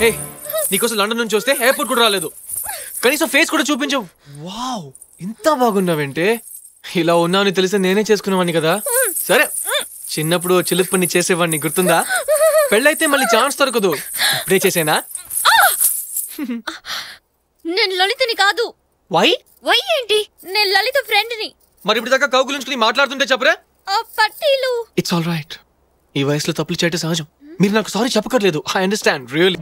హే నీకోసం లండన్ నుంచి వస్తే ఎయిర్పోర్ట్ కూడా రాలేదు, కనీసం ఫేస్ కూడా చూపించవు. వావ్ ఇంత బాగున్నావంటే, ఇలా ఉన్నావని తెలిస్తే నేనే చేసుకునేవాడిని కదా. సరే చిన్నప్పుడు చిలుపు పని చేసేవాడిని గుర్తుందా? పెళ్ళైతే మళ్ళీ ఛాన్స్ దొరకదు, ఇప్పుడే చేసేనా? నేను లలితని కాదు. వై వై ఏంటి? నేను లలిత ఫ్రెండ్ ని. మరి ఇప్పుడు దాకా కౌగులించుకుని మాట్లాడుతుంటే చెప్పరా? పట్టీలు. ఇట్స్ ఆల్ రైట్, ఈ వయసులో తప్పులు చేయటం సహజం. మీరు నాకు సారీ చెప్పకర్లేదు, ఐ అండర్స్టాండ్ రియల్లీ.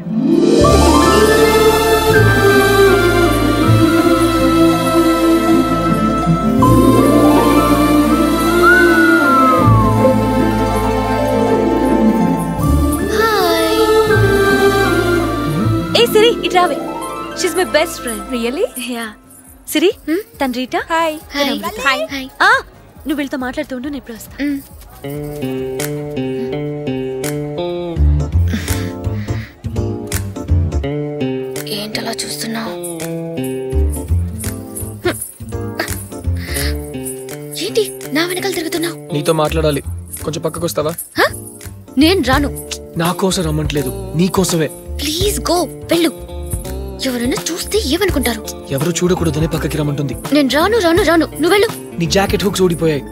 సిరి ఇట్రావే. She's my best friend. Really? Yeah. Siri తన రీటా. హాయ్. హాయ్. హాయ్. నువ్వు వీళ్ళతో మాట్లాడుతుంటూ నేను ఇప్పుడు వస్తా. ఏంటలా చూస్తున్నావు? ఏంటి నా వెనకాల తిరుగుతున్నావు? నీతో మాట్లాడాలి, కొంచెం పక్కకు వస్తావా? నేను రాను. నా కోసం రమ్మట్లేదు, నీ కోసమే. ప్లీజ్ గో, వెళ్ళు. ఎవరైనా చూస్తే ఏమనుకుంటారు? ఎవరు చూడకూడదని పక్కకి రమ్మంటుంది. నేను రాను రాను రాను, నువ్వు వెళ్ళు. నీ జాకెట్ హుక్స్ ఊడిపోయాయి.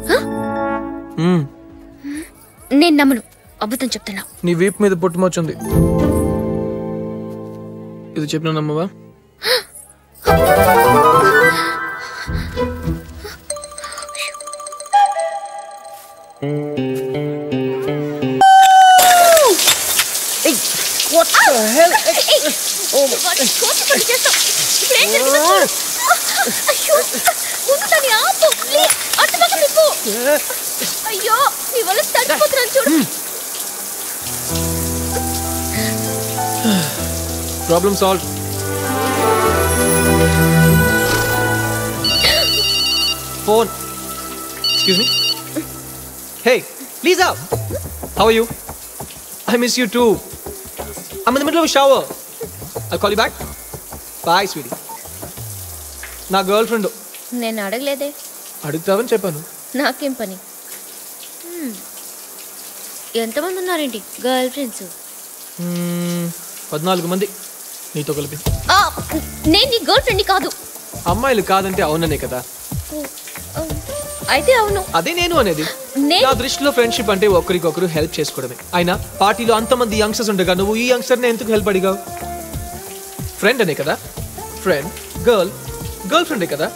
నేను నమ్మను, అబద్ధం చెప్తున్నా. నీ వీప్ మీద పొట్టుమొచ్చింది, ఇది చెప్పిన నమ్మవా? What the hell? Oh my God. అయ్యో నీ వల్ల తడిపోతున్నాను చూడు. Problem solved. Phone. Excuse me. Hey, Lisa. How are you? I miss you too. I'm in the middle of a shower. I'll call you back. Bye, sweetie. నా girl friend. నేను అడగలేదే. అడుగుతావని చెప్పాను. నాకేం పని? ఎంతమంది ఉన్నారేంటి గర్ల్ ఫ్రెండ్స్? 14 మంది నీతో కలిపి. నేను నీ గర్ల్ ఫ్రెండ్ కాదు. అమ్మాయిలు కాదంటే అవుననే కదా. అయితే అవును. అదే నేను అనేది. నా దృష్టిలో ఫ్రెండ్షిప్ అంటే ఒకరికొకరు హెల్ప్ చేసుకోవడమే. అయినా పార్టీలో అంతమంది యంగ్స్టర్స్ ఉండగా నువ్వు ఈ యంగ్స్టర్ని ఎందుకు హెల్ప్ అడిగావు? ఫ్రెండ్ అనే కదా. ఫ్రెండ్ గర్ల్ ఫ్రెండే కదా.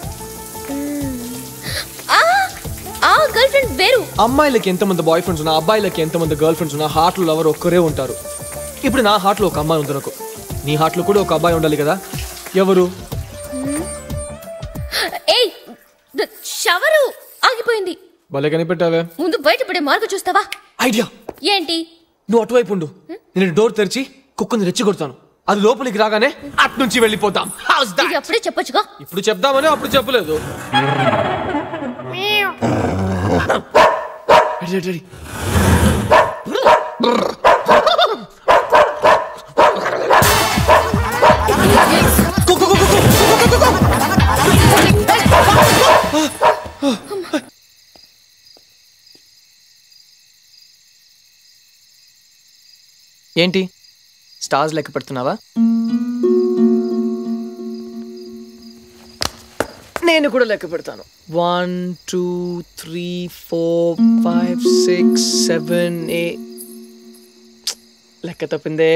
గర్ల్ ఫ్రెండ్ వేరు. అమ్మాయిలకి ఎంతమంది బాయ్ ఫ్రెండ్స్ ఉన్నా, అబ్బాయిలకి ఎంతమంది గర్ల్ ఫ్రెండ్స్ ఉన్నా, హార్ట్లో లవర్ ఒక్కరే ఉంటారు. ఇప్పుడు నా హార్ట్లో ఒక అమ్మాయి ఉంది అనుకో, నీ హార్ట్లో కూడా ఒక అబ్బాయి ఉండాలి కదా. ఎవరు? షవరు ఆగిపోయింది. భలే కనిపెట్టావే. ముందు బయటపడే మార్గం చూస్తావా? ఐడియా ఏంటి? నువ్వు అటువైపు ఉండు, నేను డోర్ తెరిచి కుక్కని రెచ్చగొడతాను. అది లోపలికి రాగానే అటు నుంచి వెళ్ళిపోతాం. అప్పుడే చెప్పొచ్చుగా. ఇప్పుడు చెప్దామని అప్పుడు చెప్పలేదు. ఏంటి స్టార్స్ లెక్క పెడుతున్నావా? నేను కూడా లెక్క పెడతాను. 1 2 3 4 5 6 7 8. లెక్క తప్పిందే.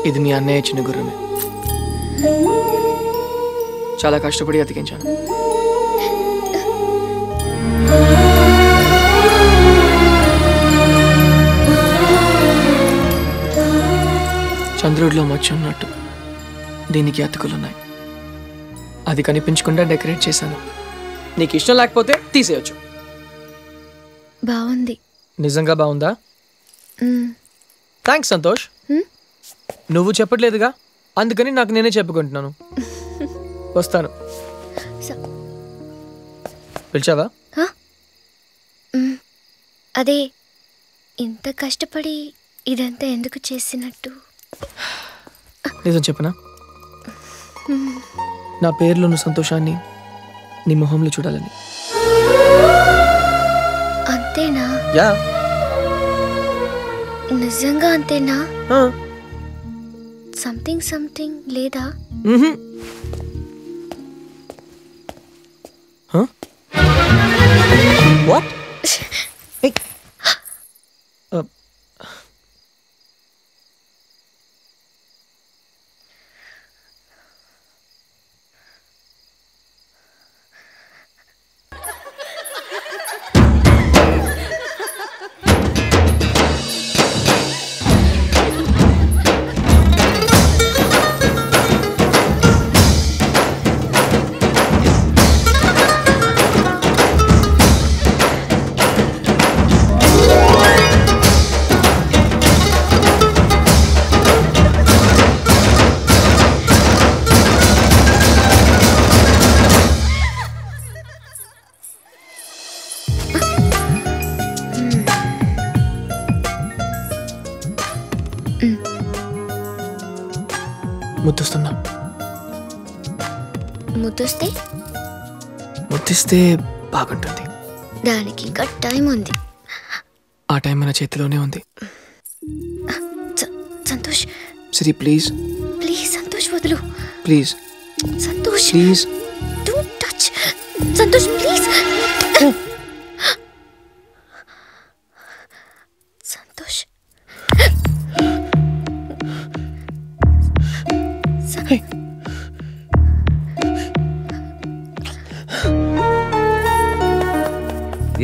ఇది మీ అన్నయ్య ఇచ్చిన గుర్రమే. చాలా కష్టపడి అతికించాను. చంద్రుడిలో మచ్చ ఉన్నట్టు దీనికి అతుకులున్నాయి. అది కనిపించకుండా డెకరేట్ చేశాను. నీకు ఇష్టం లేకపోతే తీసేయచ్చు. బాగుంది. నిజంగా బాగుందా? థ్యాంక్స్ సంతోష్. నువ్వు చెప్పట్లేదుగా, అందుకని నాకు నేనే చెప్పుకుంటున్నాను. వస్తాను. పిలిచావా? అదే ఇంత కష్టపడి ఇదంతా ఎందుకు చేసినట్టు? నిజం చెప్పనా? నా పేరులో ఉన్న సంతోషాన్ని నీ మొహంలో చూడాలని. అంతేనా? యా, నిజంగా అంతేనా? సంథింగ్ సంథింగ్ లేదా? వాట్? ముద్దొస్తున్నా. ముద్దిస్తే బాగుంటుంది. దానికి ఇంకా టైం ఉంది. ఆ టైం మన చేతిలోనే ఉంది. సంతోష్, సిరి ప్లీజ్ ప్లీజ్ సంతోష్ వదులు. Please Santosh please don't touch. Santosh please. Santosh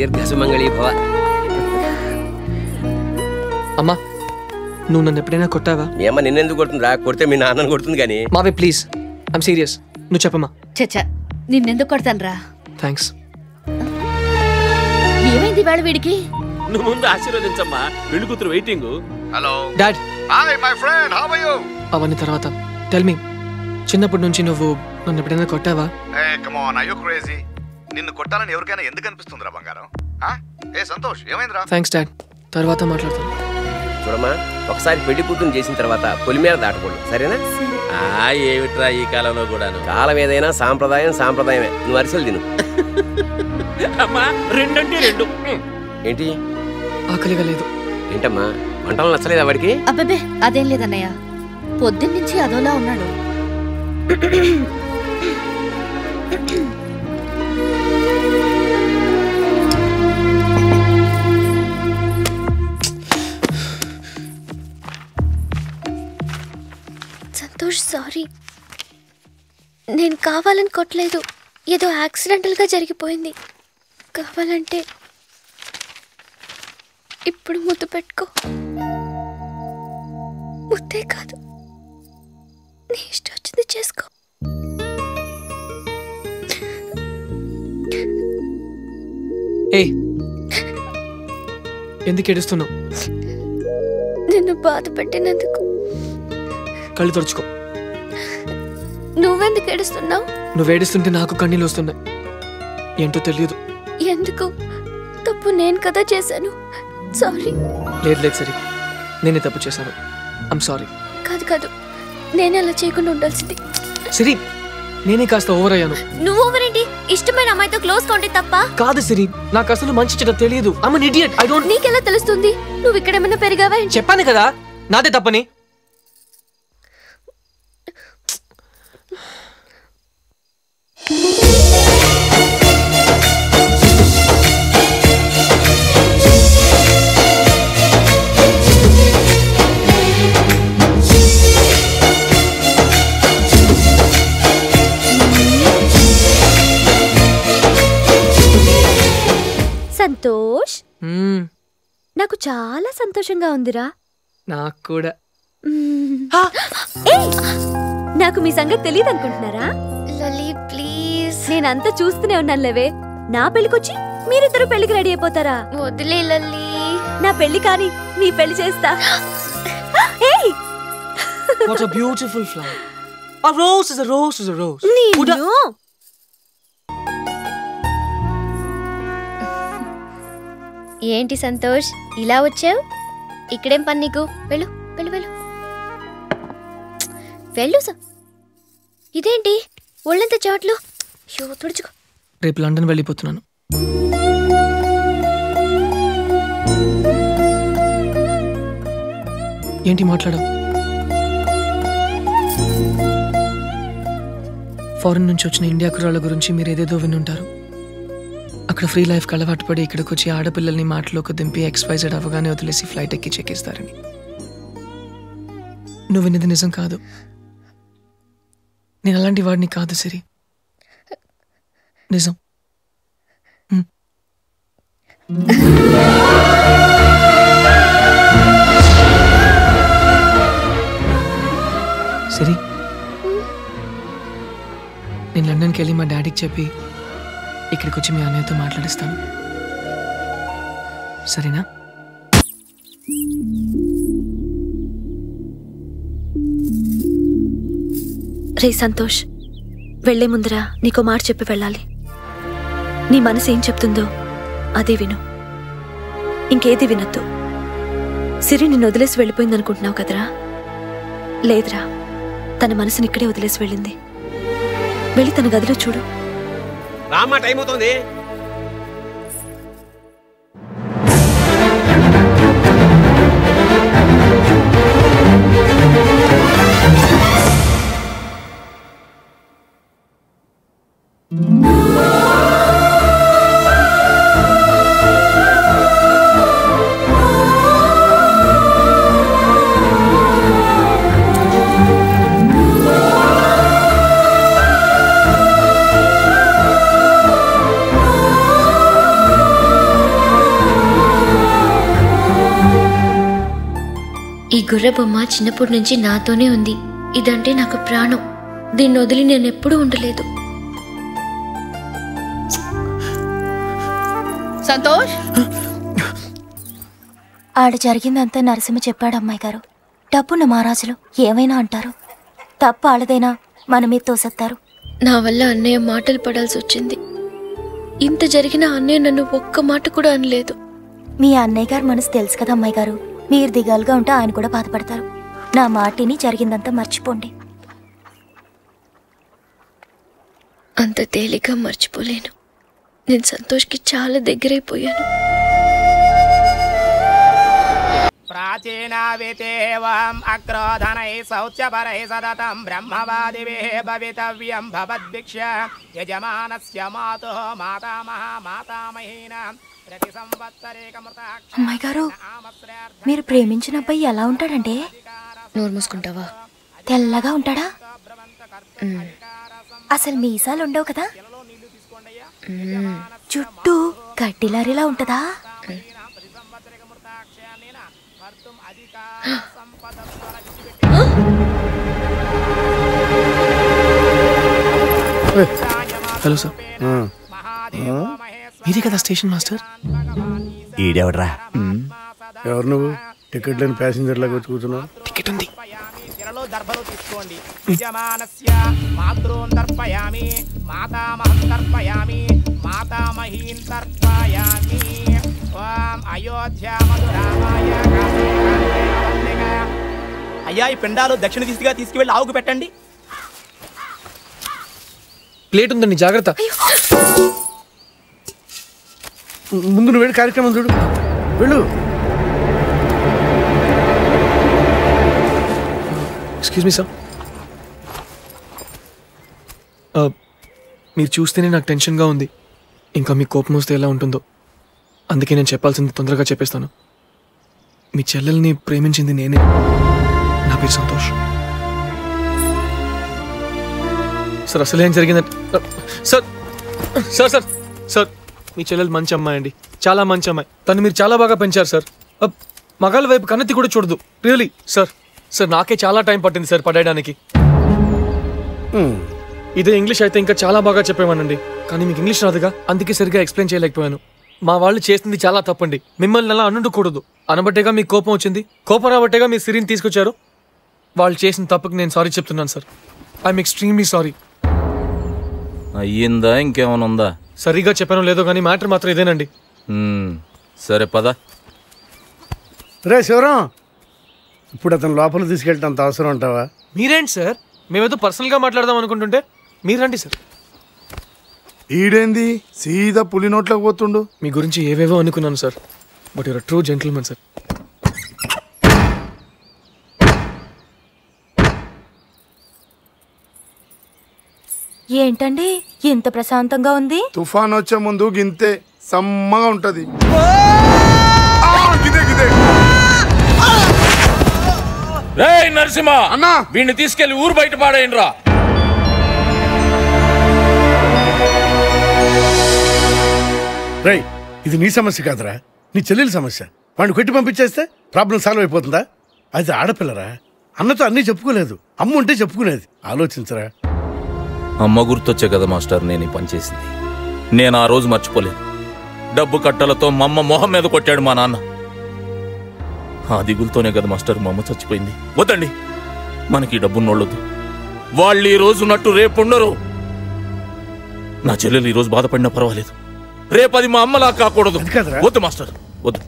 దీర్ఘసుమంగళీ భవ. అమ్మా, నువ్వు నన్ను ఎప్పుడైనా కొట్టావా? మీ అమ్మ నిన్నెందుకు కొడుతుందా? కొడితే మీ నాన్నని కొడుతుంది కానీ. మావే ప్లీజ్, ఐమ్ సీరియస్. నువ్వు చెప్పమ్మా. చచ్చా, నిన్నెందుకు కొడతానరా? థ్యాంక్స్. ఏమైంది వాళ్ళ వీడికి? నువ్వు ముందు ఆశీర్వదించమ్మా, పెళ్లి కూతురు waiting. Hello dad. Hi my friend, how are you? అవన్నీ తర్వాత. టెల్ మీ, చిన్నప్పటి నుంచి నువ్వు నన్ను ఎప్పుడైనా కొట్టావా? ఏ come on, are you crazy? నిన్ను కొట్టాలని ఎవరికైనా ఎందుకు అనిపిస్తుందిరా బంగారం? ఏ సంతోష్, ఏమైందిరా? థ్యాంక్స్ డాడ్, తర్వాత మాట్లాడతాను. చూడమ్మా, ఒకసారి పెళ్లి కూతురు చేసిన తర్వాత పొలిమేర దాటకూడదు, సరేనా? ఏమిట్రా ఈ కాలంలో కూడాను? కాలం ఏదైనా సాంప్రదాయం సాంప్రదాయమే. నువ్వు అరిసెలు తిను. అమ్మా, రెండంటే రెండు. ఏంటి ఆకలిగా లేదు. ఏంటమ్మా, వంటలు నచ్చలేదా వాడికి? అబ్బబ్బే, అదేం లేదన్నయ్య, పొద్దున్నుంచి అదోలా ఉన్నాడు. సంతోష్ సారీ, నేను కావాలని కొట్టలేదు. ఏదో యాక్సిడెంటల్గా జరిగిపోయింది. కావాలంటే ఇప్పుడు ముద్దు పెట్టుకో. ముద్దే కాదు, నీ ఇష్టం వచ్చింది చేసుకో. ఏ, ఎందుకు ఏడుస్తున్నావు? నిన్ను బాధ పెట్టినందుకు. కళ్ళు తుడుచుకో. నువ్వెందుకు ఏడుస్తున్నావు? నువ్వు ఏడుస్తుంటే నాకు కన్నీళ్ళు వస్తున్నాయి. ఏంటో తెలియదు. ఎందుకు? తప్పు నేను కదా చేశాను. సారీ. లేదు లేదు సరే, నేనే తప్పు చేశాను. I'm sorry. కాదు కాదు, నేనే అలా చేయకుండా ఉండాల్సింది. సిరి, నేనే కాస్త ఓవర్ అయ్యాను. నువ్వు ఓవరేంటి? ఇష్టమైన అమ్మాయితో క్లోజ్ గా ఉంటే తప్ప? కాదు సిరి, నాకు అసలు మంచి చెడ్డ తెలియదు. I'm an idiot. I don't. నీకెలా తెలుస్తుంది? నువ్వు ఇక్కడేమైనా పెరిగావా? చెప్పాను కదా నాదే తప్పని. సంతోష్, నాకు చాలా సంతోషంగా ఉందిరా. నాకు కూడా. నాకు మీ సంగతి తెలియదు అనుకుంటున్నారా? లలి ప్లీజ్. నేనంతా చూస్తూనే ఉన్నాను లేవే. నా పెళ్లికొచ్చి మీరిద్దరు పెళ్లికి రెడీ అయిపోతారా? వదిలే లలి. నా పెళ్లి కాని నీ పెళ్లి చేస్తా. What a beautiful flower. A rose is a rose is a rose. ఏంటి సంతోష్ ఇలా వచ్చావు? ఇక్కడేం పని నీకు? వెళ్ళు వెళ్ళు వెళ్ళు వెళ్ళు. ఇదేంటి ఒళ్ళంత చాట్లు? తుడుచుకో. రేపు లండన్ వెళ్ళిపోతున్నాను. ఏంటి మాట్లాడవు? ఫారెన్ నుంచి వచ్చిన ఇండియా కుర్రాళ్ళ గురించి మీరు ఏదేదో వినుంటారు. అక్కడ ఫ్రీ లైఫ్కి అలవాటు పడి ఇక్కడికి వచ్చి ఆడపిల్లల్ని మాటలోకి దింపి XYZ అవగానే వదిలేసి ఫ్లైట్ ఎక్కి చెక్కిస్తారని. నువ్వు విన్నది నిజం కాదు. నేను అలాంటి వాడిని కాదు సిరి. నిజం. సిరి, నేను లండన్కి వెళ్ళి మా డాడీకి చెప్పి ఇక్కడికి వచ్చి మీ అన్నయ్యతో మాట్లాడిస్తాను. సరేనా? రే సంతోష్, వెళ్లే ముందరా నీకో మాట చెప్పి వెళ్ళాలి. నీ మనసు ఏం చెప్తుందో అదే విను, ఇంకేది వినొద్దు. సిరి నిన్ను వదిలేసి వెళ్ళిపోయిందనుకుంటున్నావు కదరా? లేదురా, తన మనసుని ఇక్కడే వదిలేసి వెళ్ళింది. వెళ్ళి తన గదిలో చూడు. రామ్మా, టైం అవుతుంది. ఈ గుర్ర బొమ్మ చిన్నప్పటి నుంచి నాతోనే ఉంది. ఇదంటే నాకు ప్రాణం. దీన్ని వదిలి నేనెప్పుడూ ఉండలేదు. సంతోష్, ఆడ జరిగిందంతా నరసింహ చెప్పాడు అమ్మాయి గారు. డబ్బున్న మహారాజులు ఏమైనా అంటారు. తప్పు ఆళ్ళదైనా మన మీద తోసెత్తారు. నా వల్ల అన్నయ్య మాటలు పడాల్సి వచ్చింది. ఇంత జరిగిన అన్నయ్య నన్ను ఒక్క మాట కూడా అనలేదు. మీ అన్నయ్య గారు మనసు తెలుసు కదా అమ్మాయి గారు. మీరు దిగాలుగా ఉంటే ఆయన కూడా బాధపడతారు. నా మాటిని జరిగిందంతా మర్చిపోండి. అంత తేలిగ్గా మర్చిపోలేను. నేను సంతోష్కి చాలా దగ్గరైపోయాను. ప్రాచీనావితేవం అక్రోధనై శౌచ్యపరై సతతం బ్రహ్మవాదిభిః భవితవ్యం భవద్భిక్ష యజమానస్య మాతుః మాతామహ మాతామహీనాం ప్రతి సంవత్సరేకమృతాక్ష. అమ్మాయి గారు, మీరు ప్రేమించిన అబ్బాయి ఎలా ఉంటాడంటే? నోరు మూసుకుంటావా? తెల్లగా ఉంటాడా? అసలు మీసాలు ఉండవు కదా? చుట్టూ గడ్డిలారిలా ఉంటదా? హలో సార్, మీరే కదా స్టేషన్ మాస్టర్? ఈడెవడ్రా? ఎవరు నువ్వు? టికెట్ లేని ప్యాసింజర్ లాగా వచ్చి కూర్చున్నావు. టికెట్ ఉంది. దర్భలు తీసుకోండి. యజమానస్య మాతృన్ తర్పయామి మాతామహం తర్పయామి మాతామహీన్ తర్పయామి. ఓం అయోధ్య మధురామాయ. అయ్యా, ఈ పిండాలు దక్షిణ దిశగా తీసుకువెళ్ళి ఆవుకు పెట్టండి. ప్లేట్ ఉందండి, జాగ్రత్త. ముందు నువ్వు వెళ్ళి కార్యక్రమం చూడు. వెళ్ళు. ఎక్స్క్యూజ్ మీ సార్, మీరు చూస్తేనే నాకు టెన్షన్గా ఉంది. ఇంకా మీకు కోపం వస్తే ఎలా ఉంటుందో, అందుకే నేను చెప్పాల్సింది తొందరగా చెప్పేస్తాను. మీ చెల్లెల్ని ప్రేమించింది నేనే. నా పేరు సంతోష్. సార్, అసలు ఏం జరిగిందంటే సార్ సార్ సార్ సార్ మీ చెల్లెలు మంచి అమ్మాయి అండి, చాలా మంచి అమ్మాయి. తను మీరు చాలా బాగా పెంచారు సార్. మగాళ్ళ వైపు కన్నెత్తి కూడా చూడదు. Really sir. సార్, నాకే చాలా టైం పట్టింది సార్ పడేయడానికి. ఇదే ఇంగ్లీష్ అయితే ఇంకా చాలా బాగా చెప్పేవానండి, కానీ మీకు ఇంగ్లీష్ రాదుగా, అందుకే సరిగ్గా ఎక్స్ప్లెయిన్ చేయలేకపోయాను. మా వాళ్ళు చేసింది చాలా తప్పండి. మిమ్మల్ని అలా అనుకోకూడదు. అనబట్టేగా మీకు కోపం వచ్చింది, కోపం రాబట్టేగా మీ సిరిని తీసుకొచ్చారు. వాళ్ళు చేసిన తప్పుకి నేను సారీ చెప్తున్నాను సార్. I'm extremely sorry. అయ్యిందా ఇంకేమైనా ఉందా? సరిగా చెప్పాను లేదో కానీ మ్యాటర్ మాత్రం ఇదేనండి. సరే పద. రే శివరాం, ఇప్పుడు అతను లోపల తీసుకెళ్ళటం అంత అవసరం ఉంటావా? మీరేంటి సార్, మేమేదో పర్సనల్గా మాట్లాడదాం అనుకుంటుంటే మీరు రండి సార్. ఈడేంది సీదా పులి నోట్లోకి పోతుండు? మీ గురించి ఏవేవో అనుకున్నాను sir, but you're true gentlemen sir. ఏంటండి ఇంత ప్రశాంతంగా ఉంది? తుఫాన్ వచ్చే ముందు గింతే సమ్మగా ఉంటది. రేయ్ నరసింహ అన్నా, వీడిని తీసుకెళ్లి ఊరు బయట పాడేయండి రా. రేయ్, ఇది నీ సమస్య కాదురా, నీ చెల్లెలి సమస్య. వాడిని కొట్టి పంపించేస్తే ప్రాబ్లం సాల్వ్ అయిపోతుందా? అది ఆడపిల్లరా, అన్నతో అన్నీ చెప్పుకోలేదు, అమ్మ ఉంటే చెప్పుకునేది. ఆలోచించరా. అమ్మ గుర్తొచ్చే కదా మాస్టర్ నేను ఈ పని చేసింది. నేను ఆ రోజు మర్చిపోలేను. డబ్బు కట్టలతో మా అమ్మ మొహం మీద కొట్టాడు మా నాన్న. ఆ దిగులతోనే కదా మాస్టర్ మా అమ్మ చచ్చిపోయింది. వద్దండి, మనకి డబ్బున్నోళ్ళొద్దు. వాళ్ళు ఈ రోజు ఉన్నట్టు రేపు ఉండరు. నా చెల్లెలు ఈ రోజు బాధపడినా పర్వాలేదు, రేపు అది మా అమ్మలా కాకూడదు. వద్దు మాస్టర్, వద్దు.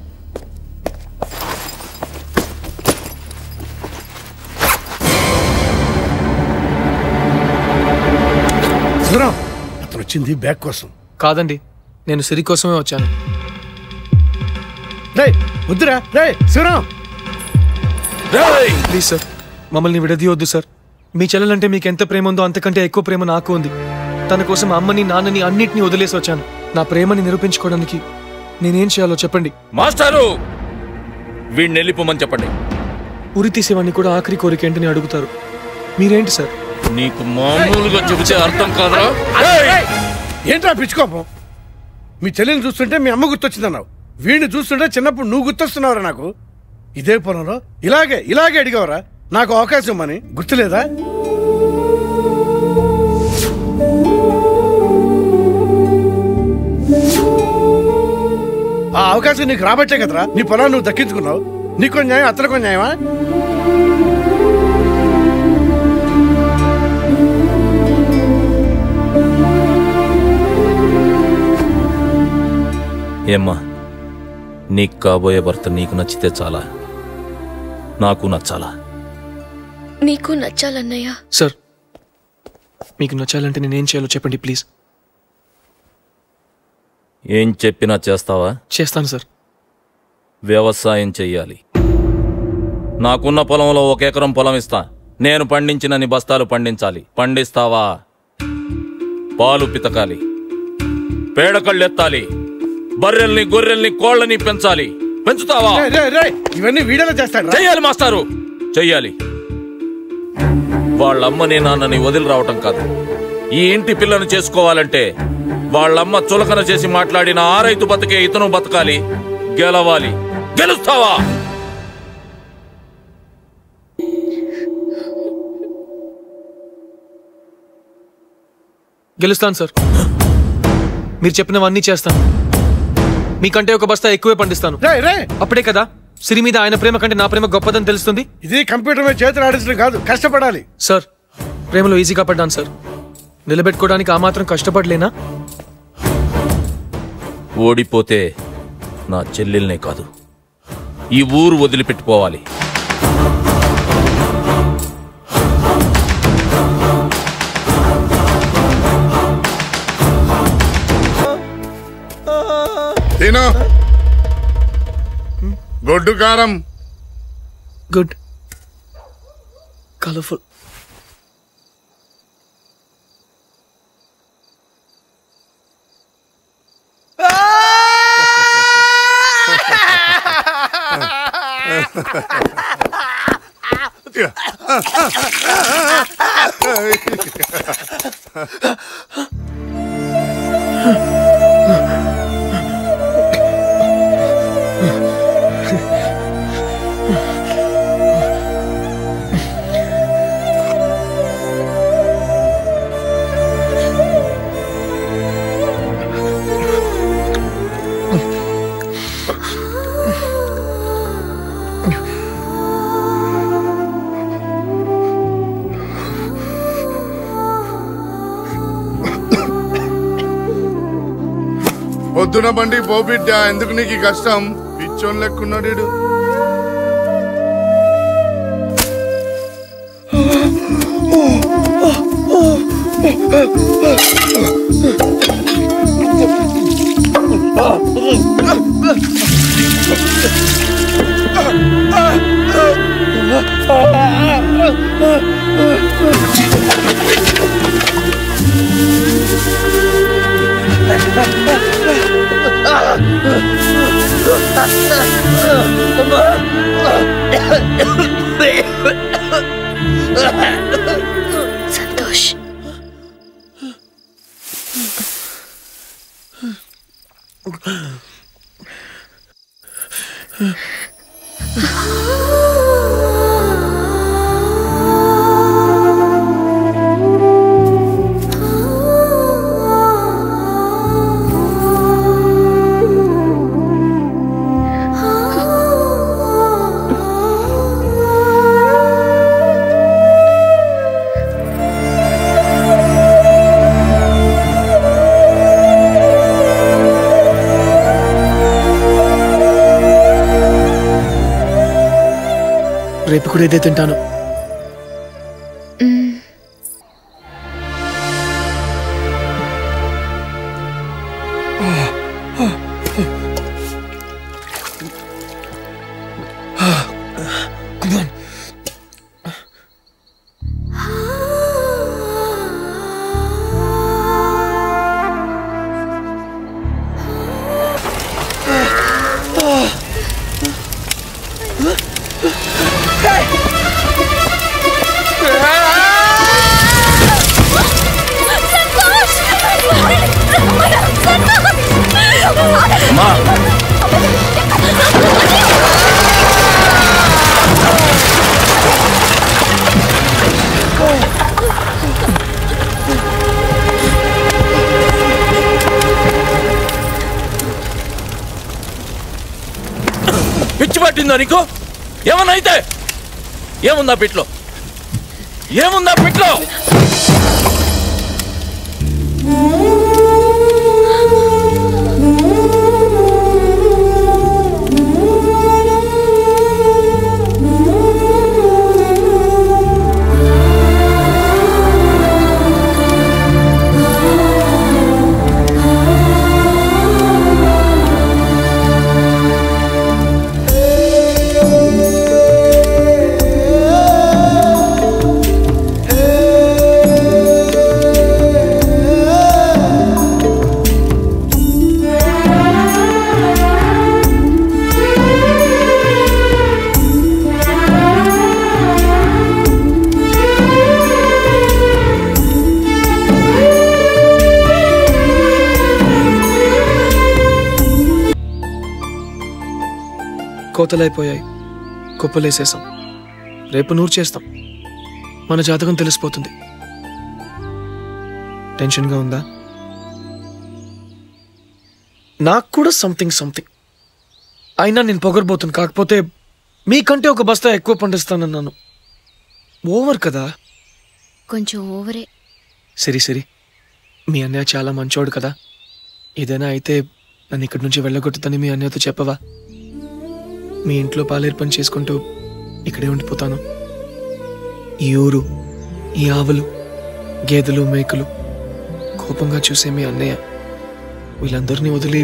అతను వచ్చింది బ్యాగ్ కోసం కాదండి, నేను సిరి కోసమే వచ్చాను. వద్దురా శివరాం, ప్లీజ్ సార్, మమ్మల్ని విడదీయొద్దు సార్. మీ చెల్లెలంటే మీకు ఎంత ప్రేమ ఉందో అంతకంటే ఎక్కువ ప్రేమ నాకు ఉంది. తన కోసం అమ్మని నాన్నని అన్నిటినీ వదిలేసి వచ్చాను. నా ప్రేమని నిరూపించుకోవడానికి నేనేం చేయాలో చెప్పండి. మాస్టారు, వీడిని వెళ్ళిపోమని చెప్పండి. ఉరి తీసేవాడిని కూడా ఆఖరి కోరిక ఏంటని అడుగుతారు. మీరేంటి సార్? నీకు మామూలుగా చెబితే అర్థం కాదురా. ఏంట్రా పిచ్చుకోపం? మీ చెల్లిని చూస్తుంటే మీ అమ్మ గుర్తొచ్చిందన్నావు, వీడిని చూస్తుంటే చిన్నప్పుడు నువ్వు గుర్తొస్తున్నావురా నాకు. ఇదే పొలంలో ఇలాగే అడిగావరా నాకు అవకాశం అని, గుర్తులేదా? ఆ అవకాశం నీకు రాబట్టే కదరా నీ పొలాన్ని నువ్వు దక్కించుకున్నావు. నీకో న్యాయం, అతనికో న్యాయమా? ఏమ్మా, నీకు కాబోయే భర్త నీకు నచ్చితే చాలా, నాకు నచ్చాలా? నీకు నచ్చాలన్నయ్య. సార్, మీకు నచ్చాలంటే నేనేం చేయాలో చెప్పండి ప్లీజ్. ఏం చెప్పినా చేస్తావా? చేస్తాను సార్. వ్యవసాయం చెయ్యాలి. నాకున్న పొలంలో 1 ఎకరం పొలం ఇస్తా. నేను పండించినన్ని బస్తాలు పండించాలి. పండిస్తావా? పాలు పితకాలి, పేడకళ్ళెత్తాలి, బర్రెల్ని గొర్రెల్ని కోళ్ళని పెంచాలి. పెంచుతావా? ఇవన్నీ వీడియోలో చేస్తాడు. చెయ్యాలి మాస్టారు, చెయ్యాలి. వాళ్ళమ్మని నాన్నని వదిలి రావటం కాదు. ఈ ఇంటి పిల్లను చేసుకోవాలంటే వాళ్ళమ్మ చులకన చేసి మాట్లాడిన ఆ రైతు బతికే ఇతను బతకాలి, గెలవాలి. గెలుస్తావా? గెలుస్తాను సార్. మీరు చెప్పినవన్నీ చేస్తాను. మీకంటే 1 బస్తా ఎక్కువే పండిస్తాను. అప్పుడే కదా సిరి మీద ఆయన ప్రేమ కంటే నా ప్రేమ గొప్పదని తెలుస్తుంది. ఇది కంప్యూటర్ మీద చేతులు ఆడించడం కాదు, కష్టపడాలి. సార్, ప్రేమలో ఈజీగా పడ్డాను సార్. నిలబెట్టుకోవడానికి ఆ మాత్రం కష్టపడలేనా? ఓడిపోతే నా చెల్లెల్నే కాదు, ఈ ఊరు వదిలిపెట్టుకోవాలి. తిను గొడ్డు కారం. Good, colourful. పొద్దున బండి పోబిడ్డ, ఎందుకు నీకు ఈ కష్టం? పిచ్చోన్ లెక్కున్నాడు. సంతోష్, రేపు కూడా ఇదే తింటాను. పిచ్చి పట్టిందా నీకు? ఏమన్నా అయితే ఏముందా పిట్లో? ఏముందా పిట్లో? కోతలైపోయాయి, కుప్పలేసేసాం. రేపు నూరు చేస్తాం. మన జాతకం తెలిసిపోతుంది. టెన్షన్గా ఉందా? నాకు కూడా సంథింగ్. అయినా నేను పొగరబోతున్నా. కాకపోతే మీకంటే ఒక బస్తా ఎక్కువ పండిస్తానన్నాను. ఓవర్ కదా? కొంచెం ఓవరే. సరి మీ అన్నయ్య చాలా మంచోడు కదా. ఏదైనా అయితే నన్ను ఇక్కడి నుంచి వెళ్ళగొట్టుదని మీ అన్నయ్యతో చెప్పవా? మీ ఇంట్లో పాలేరు పని చేసుకుంటూ ఇక్కడే ఉండిపోతాను. ఈ ఊరు, ఈ ఆవులు, గేదెలు, మేకలు, కోపంగా చూసే మీ అన్నయ్య, వీళ్ళందరినీ వదిలి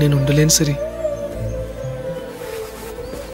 నేను ఉండలేను సరి.